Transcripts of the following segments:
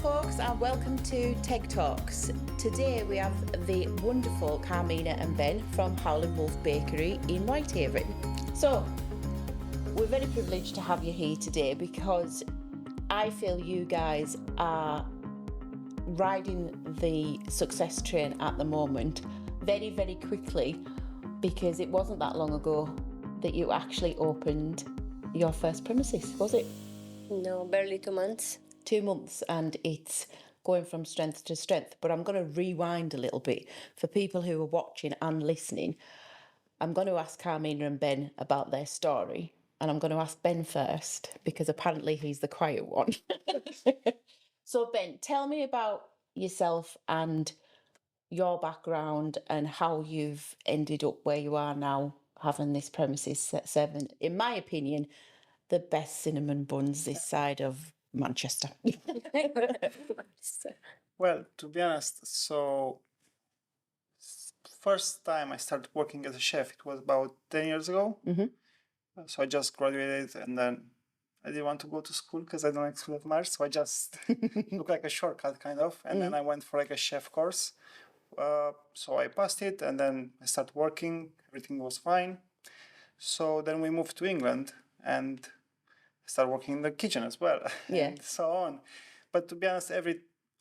folks, and welcome to TEG Talks. Today we have the wonderful Carmina and Ben from Howling Wolf Bakery in Whitehaven. So, we're very privileged to have you here today because I feel you guys are riding the success train at the moment very, very quickly, because it wasn't that long ago that you actually opened your first premises, was it? No, barely 2 months. 2 months, and it's going from strength to strength. But I'm going to rewind a little bit for people who are watching and listening. I'm going to ask Carmina and Ben about their story, and I'm going to ask Ben first because apparently he's the quiet one. So Ben, tell me about yourself and your background and how you've ended up where you are now, having this premises serving, in my opinion, the best cinnamon buns this side of Manchester. Well, to be honest, so first time I started working as a chef, it was about 10 years ago. Mm-hmm. So I just graduated, and then I didn't want to go to school because I don't like school that much. So I just took like a shortcut kind of, and then I went for like a chef course. So I passed it, and then I started working. Everything was fine. So then we moved to England and started working in the kitchen as well, Yeah. and so on. But to be honest,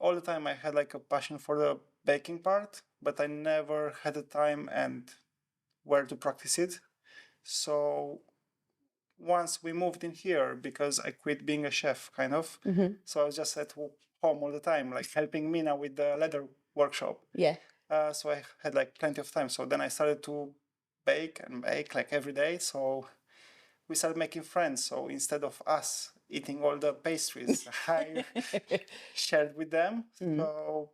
all the time I had like a passion for the baking part, but I never had the time and where to practice it. So once we moved in here, because I quit being a chef, kind of, so I was just at home all the time, like helping Mina with the leather workshop. Yeah. So I had like plenty of time. So then I started to bake like every day. So we started making friends. So instead of us eating all the pastries, I shared with them. So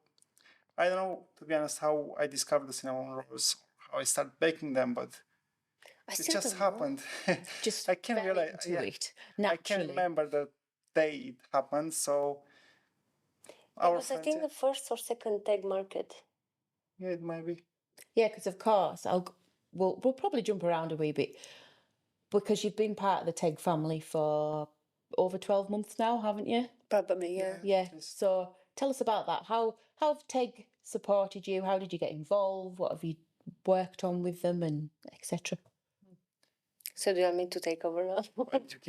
I don't know, to be honest, how I discovered the cinnamon rolls, how I started baking them, but it just happened. Just I can't fell realize. into it I naturally. can't remember the day it happened. So It was, I think, the first or second TEG market. Yeah, it might be. Yeah, because of course we'll probably jump around a wee bit because you've been part of the TEG family for over 12 months now, haven't you? Probably, yeah. Yeah. So tell us about that. How have TEG supported you? How did you get involved? What have you worked on with them, and etc.? So do you want me to take over now?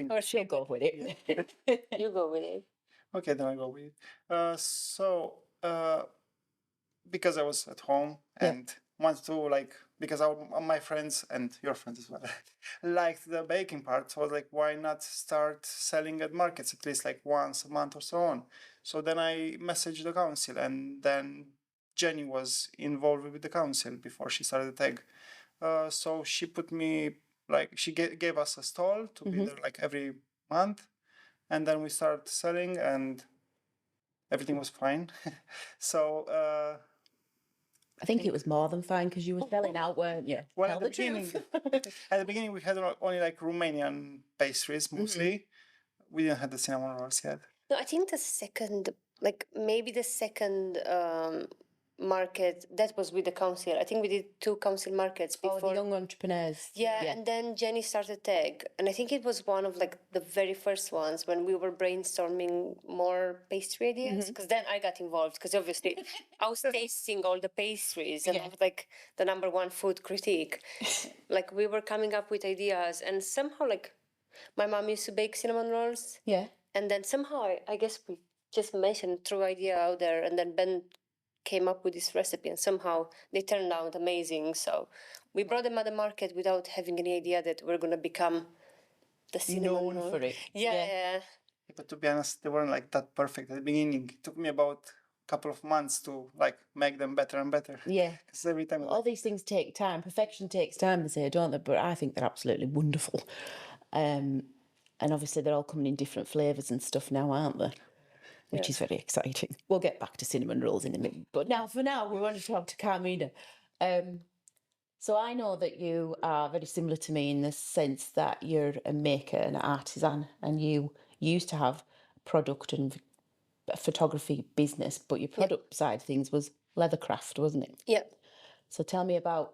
Or she'll go with it. You go with it. Okay, then I go with it. Because I was at home and wanted to because my friends and your friends as well liked the baking part, so I was like, why not start selling at markets at least like once a month or so on. So then I messaged the council, and then Jenny was involved with the council before she started the TEG. So she put me she gave us a stall to be there like every month, and then we started selling, and everything was fine. So I think it was more than fine because you were selling out, weren't you? well, Tell the truth. at the beginning we had only like Romanian pastries mostly. We didn't have the cinnamon rolls yet. No, I think the second, maybe the second market, that was with the council. I think we did 2 council markets before. Oh, the young entrepreneurs. Yeah, and then Jenny started TEG. And I think it was one of the very first ones when we were brainstorming more pastry ideas. Because then I got involved, because obviously I was tasting all the pastries and I was like the number one food critique. We were coming up with ideas, and somehow my mom used to bake cinnamon rolls. Yeah. And then somehow I guess we just mentioned, threw idea out there, and then Ben came up with this recipe, and somehow they turned out amazing. So we brought them at the market without having any idea that we're going to become the cinnamon roll. For it. Yeah. But to be honest, they weren't that perfect at the beginning. It took me about a couple of months to make them better and better. Yeah. Because every time all these things take time. Perfection takes time, they say, don't they? But I think they're absolutely wonderful. And obviously they're all coming in different flavours and stuff now, aren't they? Which is very exciting. We'll get back to cinnamon rolls in a minute. But for now, we want to talk to Carmina. So I know that you are very similar to me in the sense that you're a maker and an artisan, and you used to have product and photography business, but your product side of things was leathercraft, wasn't it? Yeah. So tell me about,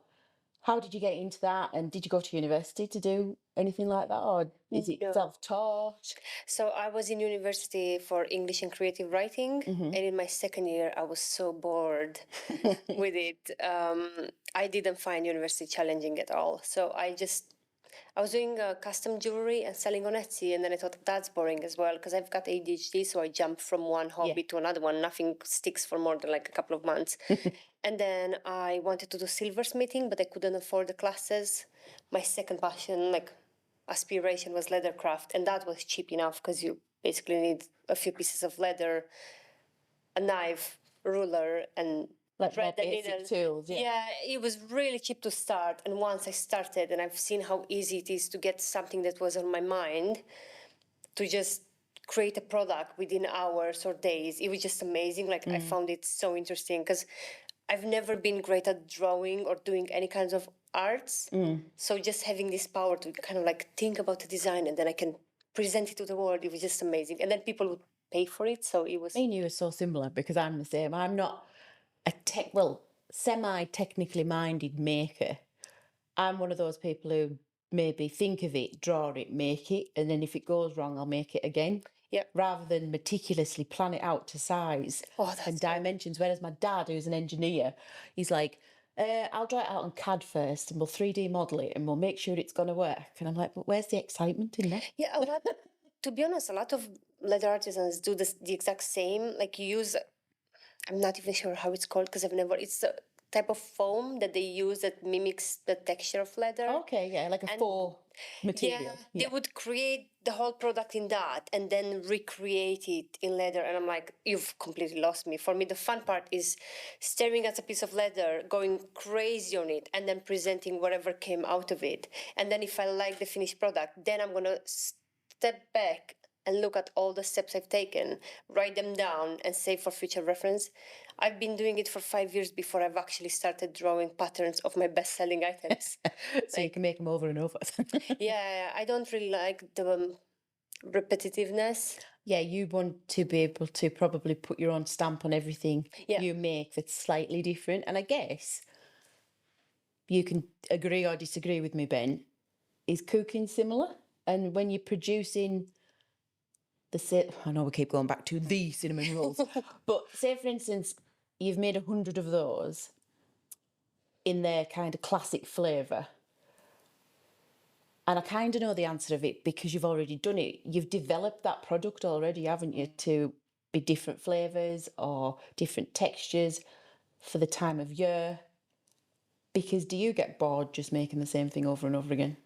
how did you get into that, and did you go to university to do anything like that, or is it No. self-taught? So I was in university for English and creative writing, and in my second year, I was so bored with it. I didn't find university challenging at all. So I was doing custom jewelry and selling on Etsy, and then I thought that's boring as well because I've got ADHD, so I jump from one hobby to another one. Nothing sticks for more than like a couple of months. And then I wanted to do silversmithing, but I couldn't afford the classes. My second passion, like aspiration, was leathercraft, and that was cheap enough because you basically need a few pieces of leather, a knife, ruler, and Like thread more and basic needle. tools, Yeah, it was really cheap to start. And once I started, and I've seen how easy it is to get something that was on my mind to just create a product within hours or days. It was just amazing. Like I found it so interesting because I've never been great at drawing or doing any kinds of arts. So just having this power to kind of like think about the design and then I can present it to the world, it was just amazing. And then people would pay for it. So it was Me and you are so similar because I'm the same. I'm not a semi-technically minded maker. I'm one of those people who maybe think of it, draw it, make it, and then if it goes wrong, I'll make it again. Yep. Rather than meticulously plan it out to size and dimensions. Whereas my dad, who's an engineer, he's like, I'll draw it out on CAD first and we'll 3D model it and we'll make sure it's going to work. And I'm like, but where's the excitement in that? Yeah, a lot. To be honest, a lot of leather artisans do the exact same. Like you use, I'm not even sure how it's called because I've never. It's a type of foam that they use that mimics the texture of leather. Okay, yeah, like a faux material. They would create the whole product in that and then recreate it in leather. And I'm like, you've completely lost me. For me, the fun part is staring at a piece of leather, going crazy on it, and then presenting whatever came out of it. And then if I like the finished product, then I'm going to step back and look at all the steps I've taken, write them down, and save for future reference. I've been doing it for 5 years before I've actually started drawing patterns of my best-selling items. So you can make them over and over. Yeah, I don't really like the repetitiveness. Yeah, you want to be able to probably put your own stamp on everything Yeah. you make that's slightly different. And I guess you can agree or disagree with me, Ben. Is cooking similar? And when you're producing I know we keep going back to the cinnamon rolls, but say, for instance, you've made 100 of those in their kind of classic flavour. And I kind of know the answer of it because you've already done it. You've developed that product already, haven't you, to be different flavours or different textures for the time of year. Because do you get bored just making the same thing over and over again?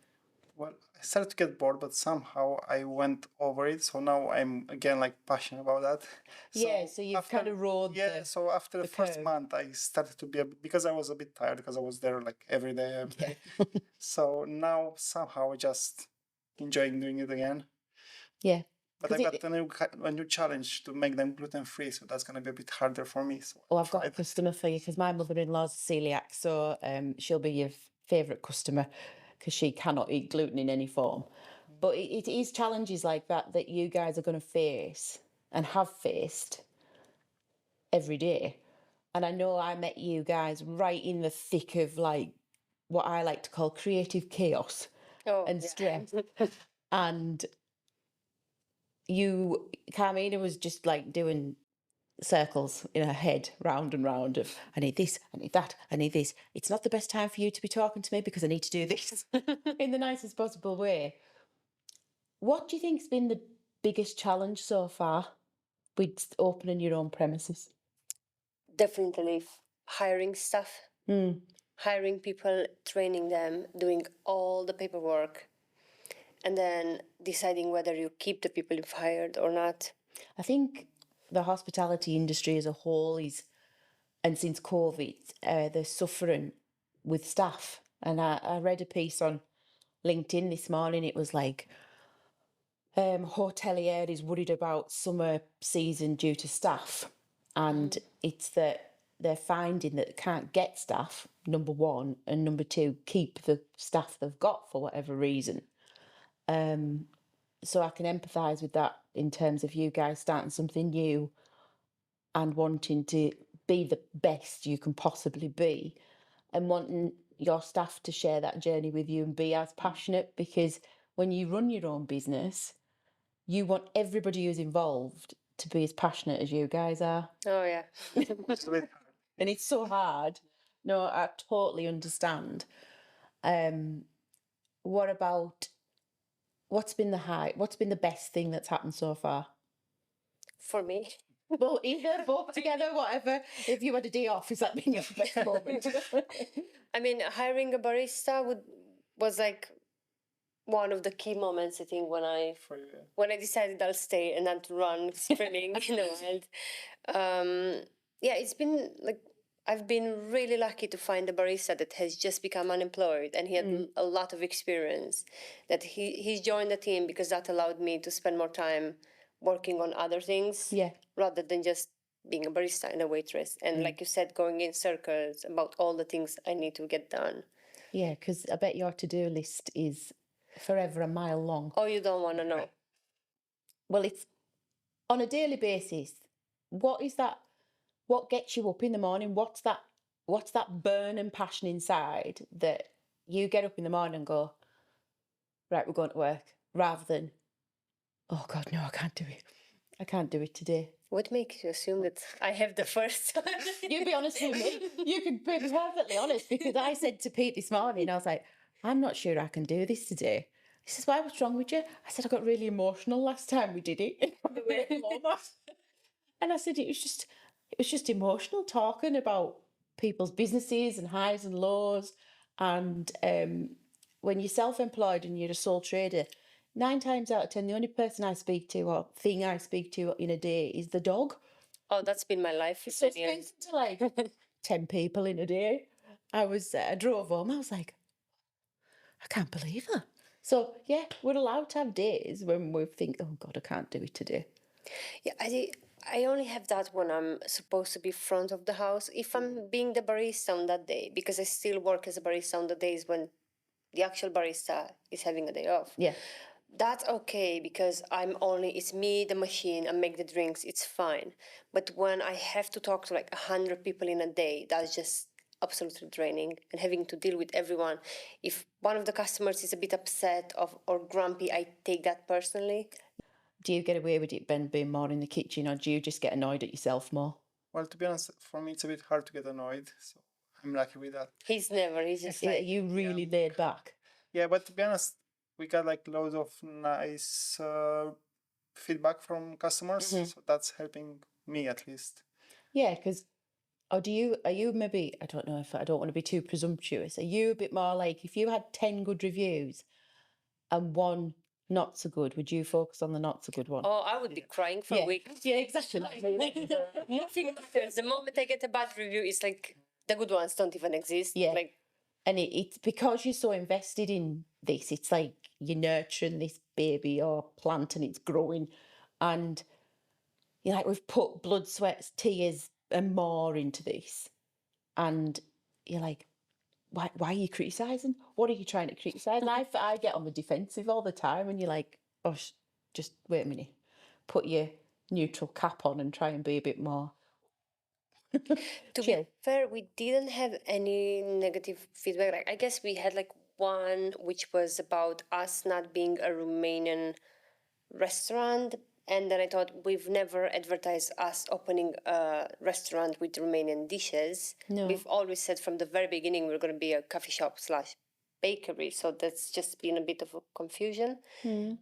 Well, I started to get bored, but somehow I went over it. So now I'm again like passionate about that. So you've kind of rode so after the first curve. month, I started to be because I was a bit tired because I was there like every day. So now somehow I just enjoying doing it again. Yeah. But I've got a new challenge to make them gluten-free, so that's going to be a bit harder for me. So I've got a customer for you because my mother-in-law's celiac, so she'll be your favourite customer because she cannot eat gluten in any form. But it is challenges like that you guys are going to face and have faced every day. And I know I met you guys right in the thick of like what I like to call creative chaos and stress. And Carmina was just like doing circles in her head, round and round of, I need this, I need that, I need this. It's not the best time for you to be talking to me because I need to do this in the nicest possible way. What do you think's been the biggest challenge so far with opening your own premises? Definitely hiring staff, hiring people, training them, doing all the paperwork, and then deciding whether you keep the people you've hired or not. I think the hospitality industry as a whole and since COVID, they're suffering with staff. And I read a piece on LinkedIn this morning. It was like, hotelier is worried about summer season due to staff. And it's that they're finding that they can't get staff, number one, and number two, keep the staff they've got for whatever reason. So I can empathise with that in terms of you guys starting something new and wanting to be the best you can possibly be and wanting your staff to share that journey with you and be as passionate, because when you run your own business, you want everybody who's involved to be as passionate as you guys are. Oh yeah. It's a bit hard. And it's so hard. No, I totally understand. What about what's been the best thing that's happened so far? For me. Well, either both together, whatever. If you had a day off, is that been your best moment? I mean, hiring a barista was like one of the key moments, I think, For you. when I decided I'll stay and not run screaming in the wild. Yeah, it's been like I've been really lucky to find a barista that has just become unemployed and he had a lot of experience. That he's joined the team because that allowed me to spend more time working on other things Yeah. rather than just being a barista and a waitress. And like you said, going in circles about all the things I need to get done. Yeah, because I bet your to-do list is forever a mile long. Oh, you don't want to know. Well, it's on a daily basis. What is that? What gets you up in the morning? What's that burn and passion inside that you get up in the morning and go, right, we're going to work, rather than, oh God, no, I can't do it. I can't do it today. What makes you assume that I have the first? You be honest with me. You can be perfectly honest, because I said to Pete this morning, I was like, I'm not sure I can do this today. He says, why, what's wrong with you? I said, I got really emotional last time we did it. And I said, it was just emotional, talking about people's businesses and highs and lows. And when you're self-employed and you're a sole trader, 9 times out of 10, the only person I speak to or thing I speak to in a day is the dog. Oh, that's been my life for So 10 years. speaking to like 10 people in a day, I drove home, I was like, I can't believe her. So yeah, we're allowed to have days when we think, oh God, I can't do it today. Yeah, I only have that when I'm supposed to be front of the house. If I'm being the barista on that day, because I still work as a barista on the days when the actual barista is having a day off. Yeah. That's okay because it's me, the machine, I make the drinks, it's fine. But when I have to talk to like 100 people in a day, that's just absolutely draining, and having to deal with everyone. If one of the customers is a bit upset or grumpy, I take that personally. Do you get away with it, Ben, being more in the kitchen, or do you just get annoyed at yourself more? Well, to be honest, for me, it's a bit hard to get annoyed. So I'm lucky with that. He's just Are like, you really laid back? Yeah, but to be honest, we got like loads of nice feedback from customers. So that's helping me at least. Yeah, because, are you maybe, I don't know, if I don't want to be too presumptuous, are you a bit more like, if you had 10 good reviews and one not so good, would you focus on the not so good one? oh, I would be crying for a week. Yeah, exactly. Nothing matters. The moment I get a bad review, it's like the good ones don't even exist. Yeah. Like, And it's because you're so invested in this, it's like you're nurturing this baby or plant and it's growing. And you're like, we've put blood, sweat, tears and more into this. And you're like, why are you criticising? What are you trying to criticise? And I get on the defensive all the time, and you're like, oh, just wait a minute. Put your neutral cap on and try and be a bit more to be fair, we didn't have any negative feedback. Like, I guess we had like one, which was about us not being a Romanian restaurant. And then I thought, we've never advertised us opening a restaurant with Romanian dishes. No. We've always said from the very beginning we're going to be a coffee shop / bakery. So that's just been a bit of a confusion.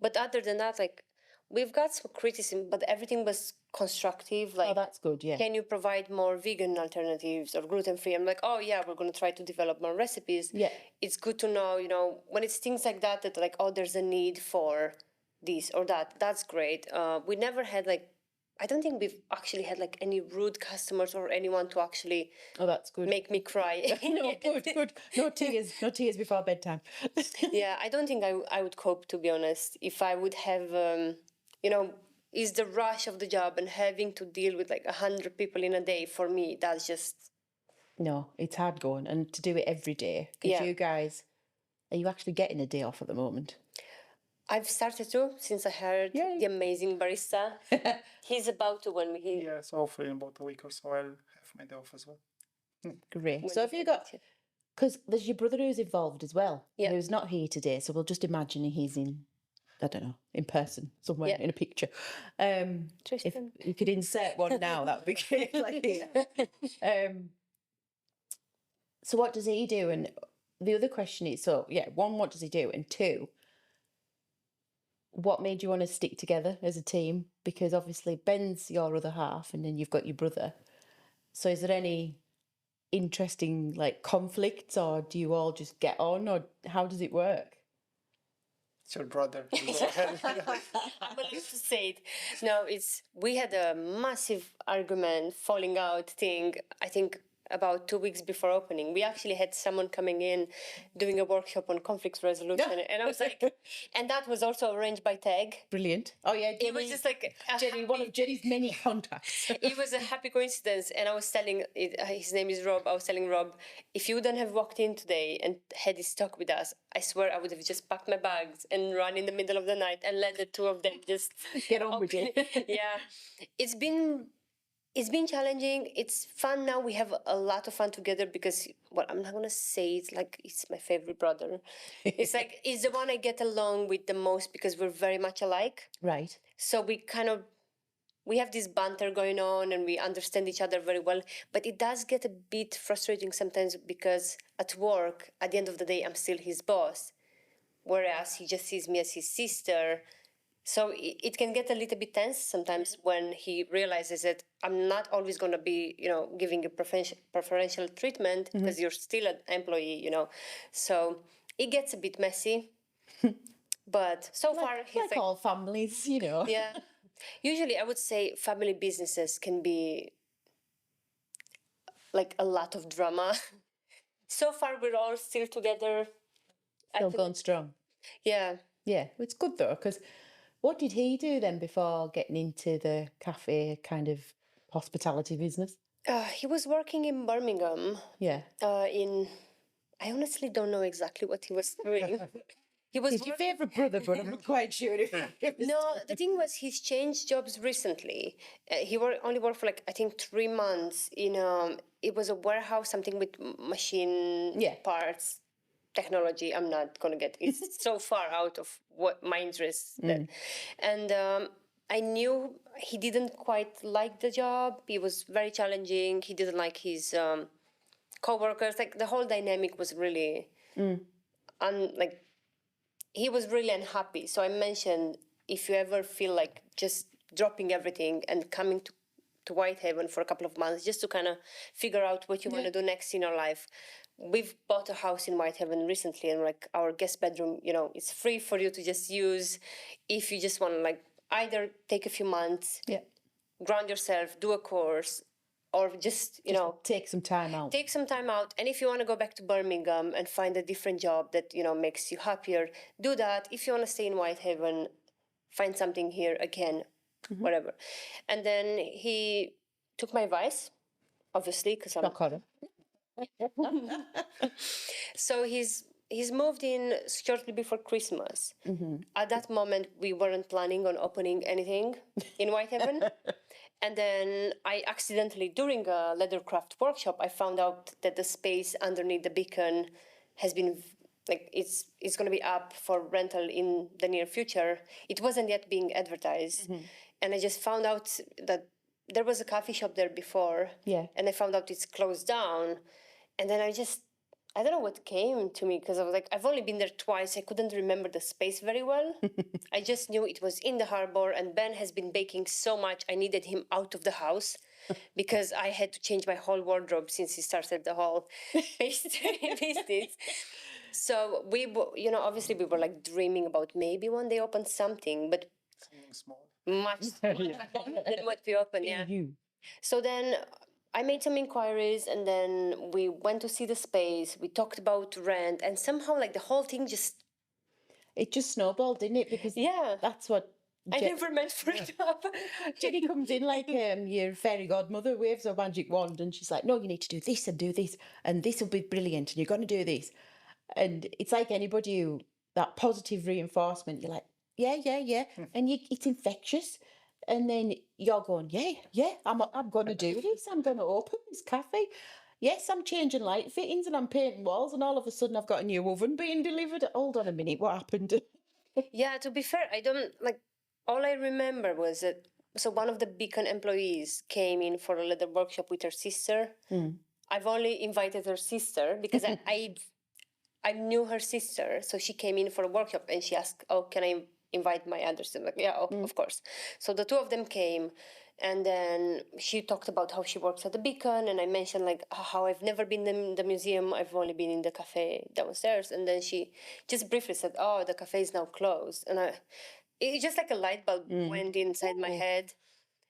But other than that, like, we've got some criticism, but everything was constructive. Like, oh, that's good, yeah. can you provide more vegan alternatives or gluten-free? I'm like, oh yeah, we're going to try to develop more recipes. Yeah. It's good to know, when it's things like that, that like, oh, there's a need for this or that. That's great. We never had like, I don't think we've actually had like any rude customers or anyone to actually that's good. make me cry. No, good. No tears before bedtime. Yeah, I don't think I would cope, to be honest, if I would have, is the rush of the job and having to deal with like 100 people in a day, for me, that's just... No, it's hard going, and to do it every day. Because you guys, are you actually getting a day off at the moment? I've started to, since I heard the amazing barista. He's about to when we... Yeah, so hopefully in about a week or so I'll have my day off as well. Great. So have you got Because there's your brother who's involved as well, Yeah. who's not here today. So we'll just imagine he's in, I don't know, in person somewhere Yeah. in a picture. If Tristan. you could insert one now, that would be great. Like, so what does he do? And the other question is, so yeah, one, what does he do? And two, what made you want to stick together as a team? Because obviously Ben's your other half, and then you've got your brother. So is there any interesting like conflicts, or do you all just get on, or how does it work? It's your brother. You go ahead. I'm allowed to say it. No, we had a massive argument, falling out thing. I think about 2 weeks before opening, we actually had someone coming in doing a workshop on conflict resolution, and I was like, and that was also arranged by TEG. Brilliant. Oh yeah, It was just like Jenny, one of Jenny's many contacts. it was a happy coincidence, and I was telling his name is Rob. I was telling Rob, if you wouldn't have walked in today and had this talk with us, I swear I would have just packed my bags and run in the middle of the night and let the two of them just Get on with it. Yeah, it's been challenging. It's fun now. We have a lot of fun together because, well, I'm not gonna say it's like it's my favorite brother. It's like it's the one I get along with the most because we're very much alike. Right. So we have this banter going on and we understand each other very well. But it does get a bit frustrating sometimes because at work, at the end of the day, I'm still his boss, whereas he just sees me as his sister. So it can get a little bit tense sometimes when he realizes that I'm not always going to be, giving you preferential treatment because you're still an employee, So it gets a bit messy. But so far, he's Like all families, yeah. Usually, I would say family businesses can be like a lot of drama. So far, we're all still together. Still going strong. Yeah. Yeah, it's good though, because what did he do then before getting into the cafe kind of hospitality business? He was working in Birmingham. Yeah. I honestly don't know exactly what he was doing. He was He's your favourite brother, but I'm not quite sure if No, the thing was he's changed jobs recently. He only worked for like I think 3 months in it was a warehouse, something with machine parts, technology. I'm not gonna get it's so far out of what my interests. And I knew he didn't quite like the job. It was very challenging. He didn't like his co-workers. Like the whole dynamic was really he was really unhappy. So I mentioned, if you ever feel like just dropping everything and coming to Whitehaven for a couple of months just to kind of figure out what you want to do next in your life. We've bought a house in Whitehaven recently, and like our guest bedroom, it's free for you to just use if you just want to like either take a few months, ground yourself, do a course, or just take some time out. Take some time out, and if you want to go back to Birmingham and find a different job that makes you happier, do that. If you want to stay in Whitehaven, find something here again, whatever. And then he took my advice, obviously, because I'm. So he's moved in shortly before Christmas. At that moment, we weren't planning on opening anything in Whitehaven. And then I accidentally, during a leathercraft workshop, I found out that the space underneath the beacon has been, like, it's going to be up for rental in the near future. It wasn't yet being advertised. And I just found out that there was a coffee shop there before. Yeah. And I found out it's closed down. And then I don't know what came to me because I was like, I've only been there twice. I couldn't remember the space very well. I just knew it was in the harbor, and Ben has been baking so much. I needed him out of the house because I had to change my whole wardrobe since he started the whole pastry business. So obviously we were like dreaming about maybe one day open something, but Something small. much smaller than what we opened. Yeah. So then I made some inquiries, and then we went to see the space. We talked about rent, and somehow like the whole thing it just snowballed, didn't it? Because that's what I never meant for it to happen. Jenny comes in like your fairy godmother, waves her magic wand, and she's like, no, you need to do this, and this will be brilliant, and you're going to do this. And it's like anybody who, that positive reinforcement, you're like, yeah. And it's infectious. And then you're going, yeah, I'm going to do this. I'm going to open this cafe. yes, I'm changing light fittings and I'm painting walls, and all of a sudden I've got a new oven being delivered. Hold on a minute, what happened? Yeah, to be fair, I don't like. All I remember was that so one of the Beacon employees came in for a leather workshop with her sister. I've only invited her sister because I knew her sister, so she came in for a workshop and she asked, "Oh, can I invite my other sister?" Like, yeah, of course. So the two of them came, and then she talked about how she works at the Beacon, and I mentioned like how I've never been in the museum. I've only been in the cafe downstairs, and then she just briefly said, "Oh, the cafe is now closed," and it just like a light bulb went inside my head.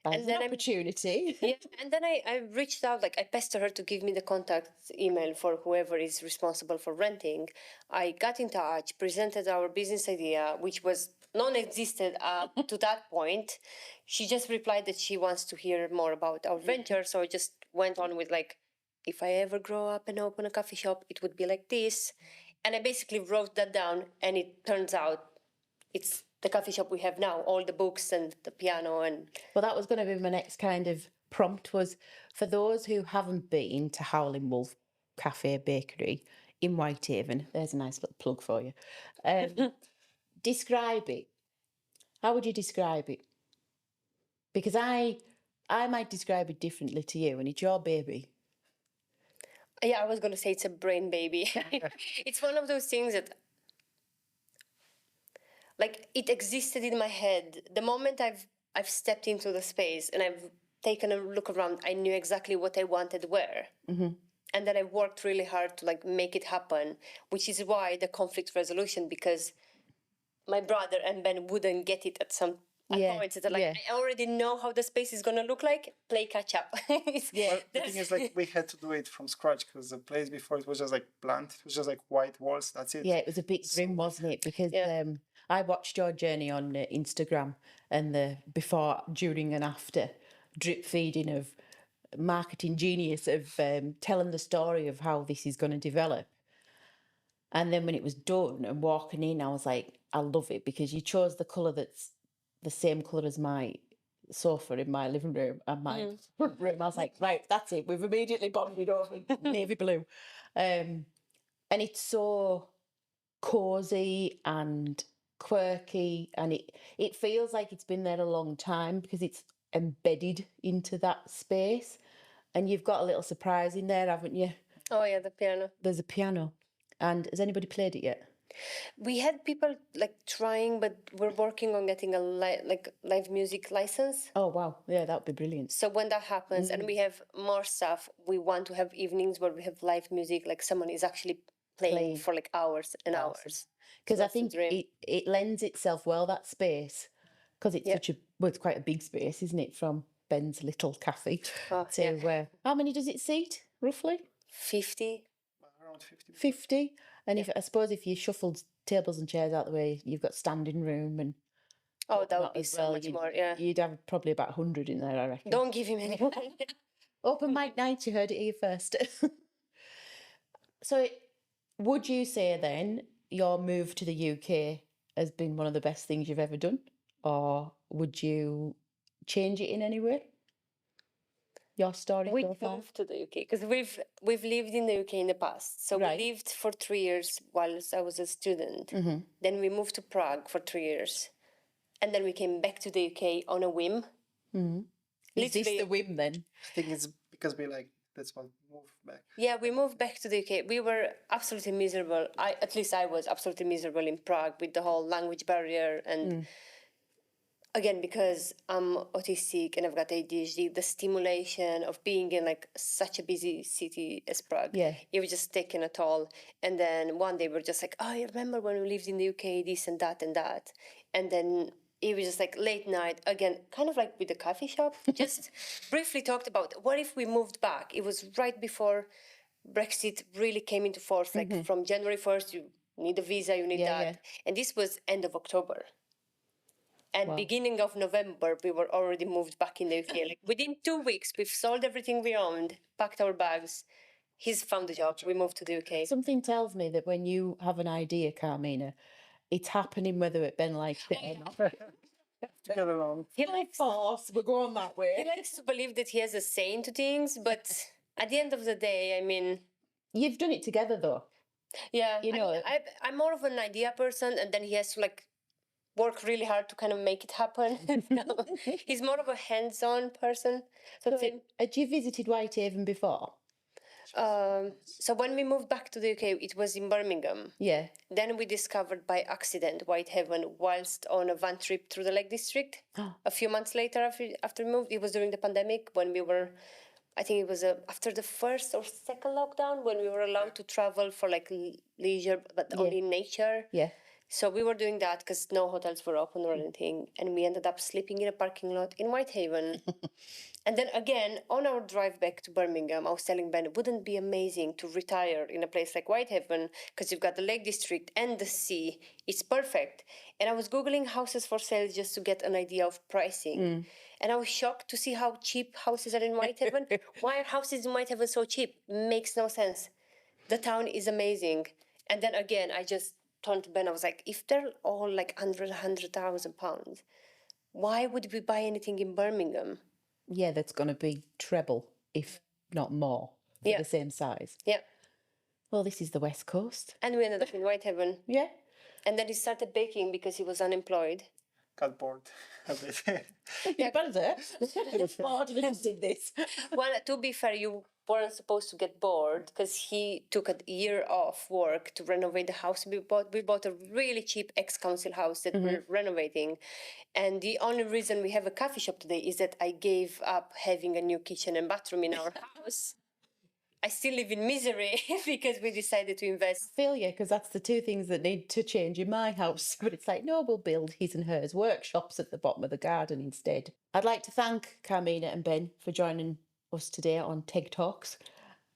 That's an opportunity. Yeah, and then I reached out, like I pestered her to give me the contact email for whoever is responsible for renting. I got in touch, presented our business idea, which was non-existent up to that point. She just replied that she wants to hear more about our venture, so I just went on with like, if I ever grow up and open a coffee shop, it would be like this. And I basically wrote that down, and it turns out it's the coffee shop we have now, all the books and the piano and Well, that was going to be my next kind of prompt, was for those who haven't been to Howling Wolf Cafe Bakery in Whitehaven. There's a nice little plug for you. Describe it. How would you describe it? Because I might describe it differently to you, and it's your baby. yeah, I was going to say it's a brain baby. It's one of those things that like it existed in my head. The moment I've stepped into the space and I've taken a look around, I knew exactly what I wanted where. And then I worked really hard to like make it happen, which is why the conflict resolution, because my brother and Ben wouldn't get it at some points. They're like, I already know how the space is gonna look like. Play catch up. Well, the thing is, like, we had to do it from scratch because the place before it was just like blunt. It was just like white walls. That's it. Yeah, it was a bit grim, wasn't it? Because I watched your journey on Instagram and the before, during, and after drip feeding of marketing genius of telling the story of how this is going to develop. And then when it was done and walking in, I was like, I love it, because you chose the colour that's the same colour as my sofa in my living room and my front room. I was like, right, that's it. We've immediately bonded over navy blue. And it's so cosy and quirky, and it feels like it's been there a long time because it's embedded into that space. And you've got a little surprise in there, haven't you? Oh yeah, the piano. There's a piano. And has anybody played it yet? We had people like trying, but we're working on getting a live music license. Oh wow, yeah, that would be brilliant. So when that happens and we have more stuff, we want to have evenings where we have live music, like someone is actually playing for like hours and hours. Because I think it lends itself well, that space, because it's such a, well, it's quite a big space, isn't it, from Ben's little cafe to how many does it seat roughly? 50. Around 50. 50. And if I suppose if you shuffled tables and chairs out the way, you've got standing room and that would be so much more. Yeah, you'd have probably about 100 in there, I reckon. Don't give him any. Open mic night, you heard it here first. So would you say then your move to the UK has been one of the best things you've ever done, or would you change it in any way? Your story We so far? moved to the UK because we've lived in the UK in the past. So we lived for 3 years whilst I was a student. Then we moved to Prague for 3 years, and then we came back to the UK on a whim. Is this the whim then? I think it's because we like, that's why we moved back. Yeah, we moved back to the UK. We were absolutely miserable. At least I was absolutely miserable in Prague with the whole language barrier and. Again, because I'm autistic and I've got ADHD, the stimulation of being in like such a busy city as Prague, it was just taking a toll. And then one day we're just like, oh, you remember when we lived in the UK, this and that and that. And then it was just like late night, again, kind of like with the coffee shop, just briefly talked about what if we moved back. It was right before Brexit really came into force, like from January 1st, you need a visa, you need that. And this was end of October. And beginning of November, we were already moved back in the UK. Like within 2 weeks, we've sold everything we owned, packed our bags. He's found a job. We moved to the UK. Something tells me that when you have an idea, Carmina, it's happening whether it Ben likes it or not. To get along. He likes force, we're going that way. He likes to believe that he has a say into things, but at the end of the day, I mean, You've done it together though. yeah, You know- I'm more of an idea person, and then he has to like work really hard to kind of make it happen. He's more of a hands-on person. So, Had you visited Whitehaven before? so when we moved back to the UK, it was in Birmingham. Yeah. Then we discovered by accident Whitehaven whilst on a van trip through the Lake District. A few months later, after we moved, it was during the pandemic when we were, I think it was after the first or second lockdown, when we were allowed to travel for like leisure, but only in nature. Yeah. So we were doing that because no hotels were open or anything. And we ended up sleeping in a parking lot in Whitehaven. And then again, on our drive back to Birmingham, I was telling Ben, wouldn't it be amazing to retire in a place like Whitehaven because you've got the Lake District and the sea. It's perfect. And I was Googling houses for sale just to get an idea of pricing. And I was shocked to see how cheap houses are in Whitehaven. Why are houses in Whitehaven so cheap? Makes no sense. The town is amazing. And then again, I just turned to Ben, I was like, if they're all like £100,000, why would we buy anything in Birmingham? Yeah, that's going to be treble, if not more, for the same size. Yeah. Well, this is the West Coast. And we ended up in Whitehaven. Yeah. And then he started baking because he was unemployed. Got bored a bit. You better. Bored and did this. Well, to be fair, you weren't supposed to get bored because he took a year off work to renovate the house we bought. We bought a really cheap ex-council house that we're renovating. And the only reason we have a coffee shop today is that I gave up having a new kitchen and bathroom in our house. I still live in misery because we decided to invest. Failure, because that's the two things that need to change in my house. But it's like, no, we'll build his and hers workshops at the bottom of the garden instead. I'd like to thank Carmina and Ben for joining us today on TEG Talks.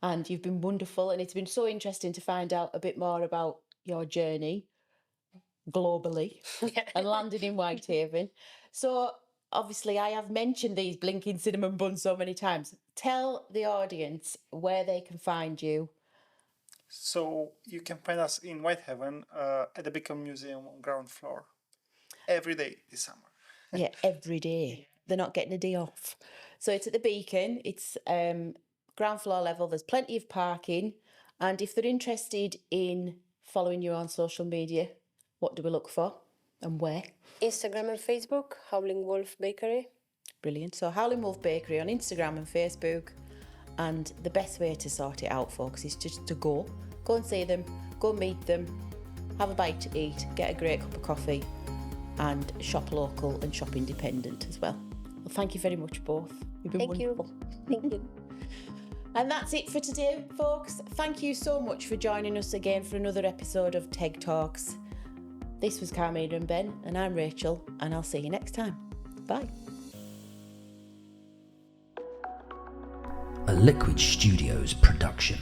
And you've been wonderful. And it's been so interesting to find out a bit more about your journey globally and landing in Whitehaven. So obviously I have mentioned these blinking cinnamon buns so many times. Tell the audience where they can find you. So you can find us in Whitehaven at the Beacon Museum on ground floor every day this summer. Yeah, every day. They're not getting a day off. So it's at the Beacon. It's ground floor level. There's plenty of parking. And if they're interested in following you on social media, what do we look for and where? Instagram and Facebook, Howling Wolf Bakery. Brilliant. So Howling Wolf Bakery on Instagram and Facebook. And the best way to sort it out, folks, is just to go and see them, go meet them, have a bite to eat, get a great cup of coffee, and shop local and shop independent as well. Well, thank you very much, both. You've been wonderful. Thank you. And that's it for today, folks. Thank you so much for joining us again for another episode of TEG Talks. This was Carmina and Ben, and I'm Rachel, and I'll see you next time. Bye. A Liquid Studios production.